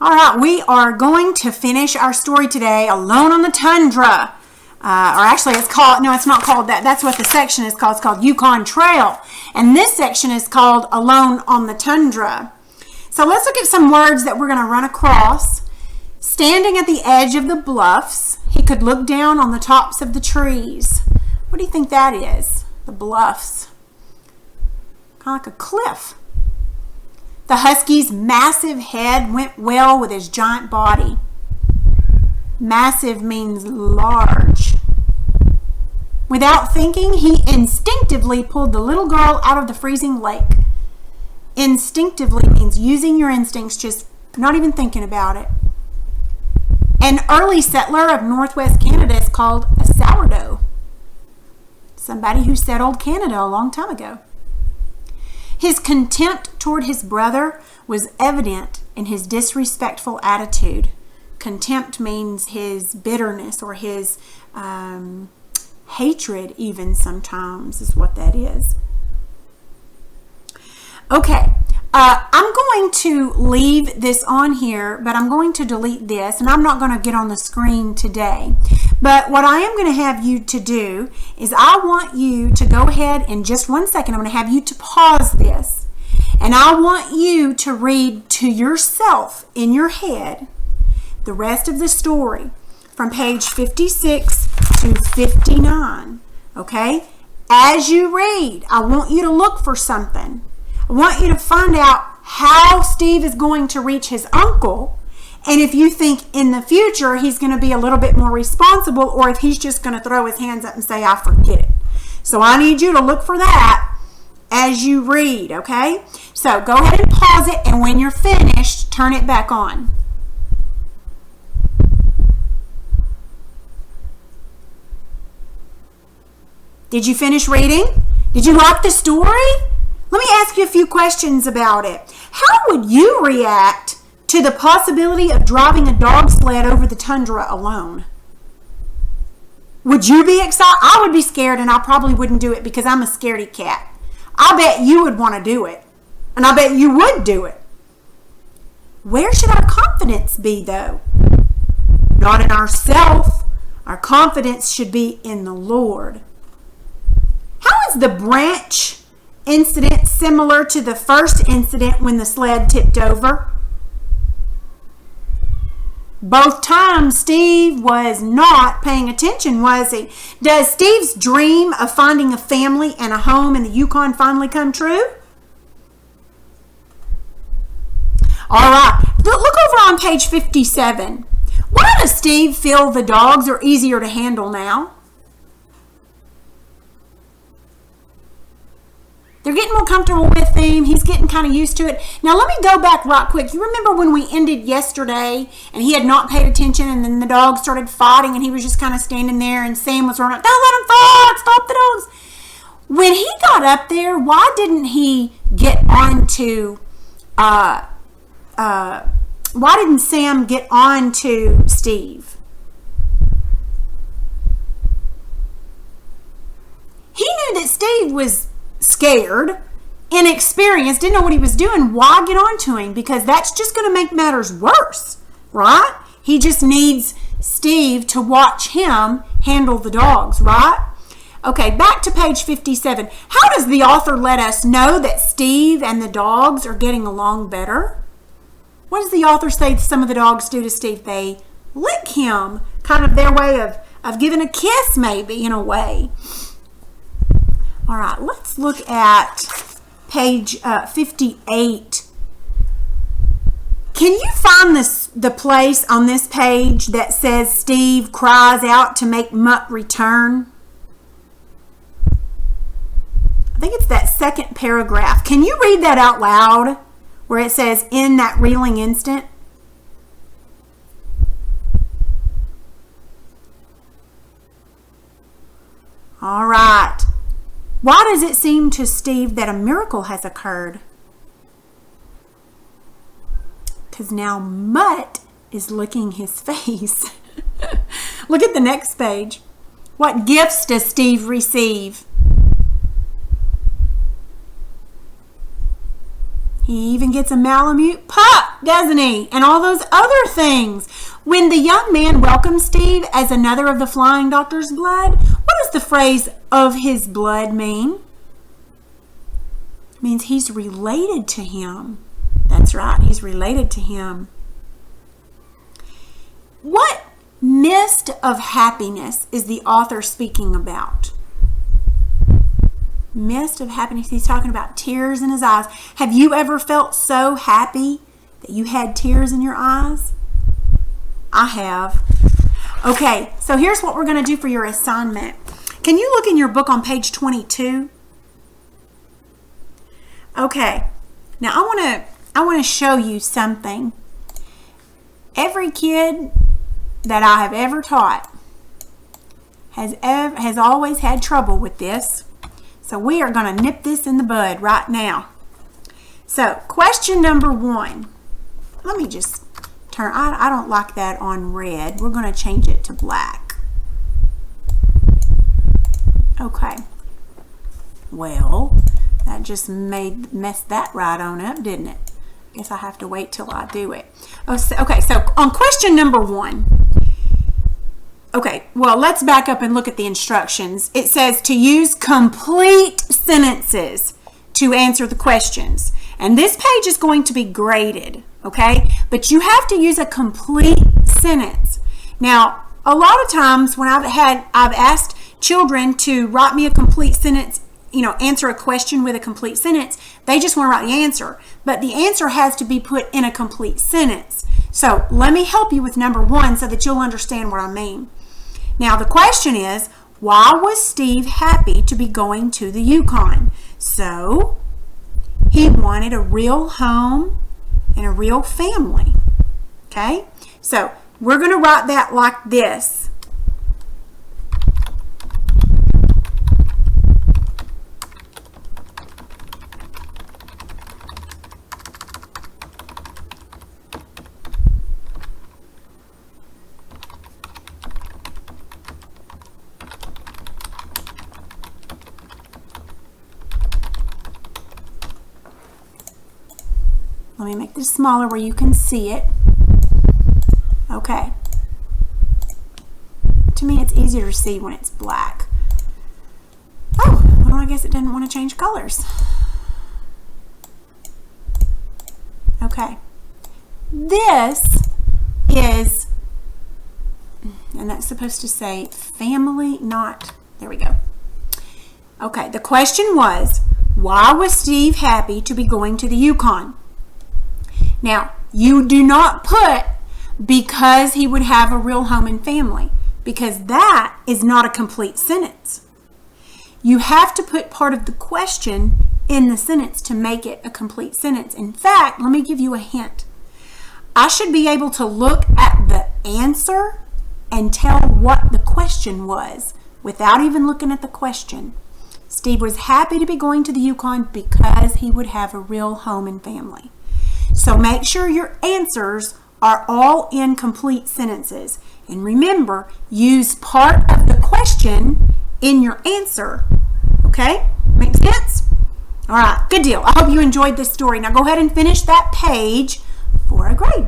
All right, we are going to finish our story today, Alone on the Tundra. Or actually, it's not called that. That's what the section is called. It's called Yukon Trail. And this section is called Alone on the Tundra. So let's look at some words that we're going to run across. Standing at the edge of the bluffs, he could look down on the tops of the trees. What do you think that is? The bluffs. Kind of like a cliff. The husky's massive head went well with his giant body. Massive means large. Without thinking, he instinctively pulled the little girl out of the freezing lake. Instinctively means using your instincts, just not even thinking about it. An early settler of northwest Canada is called a sourdough. Somebody who settled Canada a long time ago. His contempt toward his brother was evident in his disrespectful attitude. Contempt means his bitterness or his hatred even sometimes is what that is. Okay, I'm going to leave this on here, but I'm going to delete this, and I'm not going to get on the screen today. But what I am going to have you to do is I want you to go ahead in just 1 second. I'm going to have you to pause this, and I want you to read to yourself in your head the rest of the story from page 56 to 59, okay? As you read, I want you to look for something. I want you to find out how Steve is going to reach his uncle, and if you think in the future he's going to be a little bit more responsible, or if he's just going to throw his hands up and say, I forget it. So I need you to look for that as you read, okay? So go ahead and pause it, and when you're finished, turn it back on. Did you finish reading? Did you like the story? Let me ask you a few questions about it. How would you react to the possibility of driving a dog sled over the tundra alone? Would you be excited? I would be scared, and I probably wouldn't do it because I'm a scaredy cat. I bet you would want to do it, and I bet you would do it. Where should our confidence be, though? Not in ourselves. Our confidence should be in the Lord. How is the branch incident similar to the first incident when the sled tipped over? Both times Steve was not paying attention, was he? Does Steve's dream of finding a family and a home in the Yukon finally come true? All right, look over on page 57. Why does Steve feel the dogs are easier to handle now? They're getting more comfortable with him. He's getting kind of used to it. Now, let me go back right quick. You remember when we ended yesterday and he had not paid attention, and then the dogs started fighting, and he was just kind of standing there, and Sam was running, don't let them fight, stop the dogs. When he got up there, why didn't he get on to, why didn't Sam get on to Steve? He knew that Steve was scared, inexperienced, didn't know what he was doing. Why get on to him? Because that's just going to make matters worse, right? He just needs Steve to watch him handle the dogs, right? Okay, back to page 57. How does the author let us know that Steve and the dogs are getting along better? What does the author say some of the dogs do to Steve? They lick him, kind of their way of giving a kiss, maybe, in a way. All right, let's look at page 58. Can you find the place on this page that says Steve cries out to make Mutt return? I think it's that second paragraph. Can you read that out loud where it says, in that reeling instant? All right. Why does it seem to Steve that a miracle has occurred? Because now Mutt is licking his face. Look at the next page. What gifts does Steve receive? He even gets a Malamute pup, doesn't he? And all those other things. When the young man welcomes Steve as another of the Flying Doctor's blood, what does the phrase "of his blood" mean? It means he's related to him. That's right, he's related to him. What mist of happiness is the author speaking about? Mist of happiness. He's talking about tears in his eyes. Have you ever felt so happy that you had tears in your eyes? I have. Okay, so here's what we're going to do for your assignment. Can you look in your book on page 22? Okay, now I want to show you something. Every kid that I have ever taught has always had trouble with this. So we are going to nip this in the bud right now. So question number 1. Let me just turn, I don't like that on red. We're going to change it to black. Okay. Well, that just messed that right on up, didn't it? Guess I have to wait till I do it. Okay, so on question number 1. Okay, well, let's back up and look at the instructions. It says to use complete sentences to answer the questions. And this page is going to be graded, okay? But you have to use a complete sentence. Now, a lot of times when I've asked children to write me a complete sentence, answer a question with a complete sentence, they just want to write the answer. But the answer has to be put in a complete sentence. So let me help you with number 1 so that you'll understand what I mean. Now the question is, why was Steve happy to be going to the Yukon? So he wanted a real home and a real family. Okay? So we're going to write that like this. Let me make this smaller where you can see it. Okay. To me, it's easier to see when it's black. Oh, well, I guess it didn't want to change colors. Okay. This is, and that's supposed to say family, not, there we go. Okay, the question was, why was Steve happy to be going to the Yukon? Now, you do not put because he would have a real home and family, because that is not a complete sentence. You have to put part of the question in the sentence to make it a complete sentence. In fact, let me give you a hint. I should be able to look at the answer and tell what the question was without even looking at the question. Steve was happy to be going to the Yukon because he would have a real home and family. So make sure your answers are all in complete sentences. And remember, use part of the question in your answer. Okay? Make sense? All right, good deal. I hope you enjoyed this story. Now go ahead and finish that page for a grade.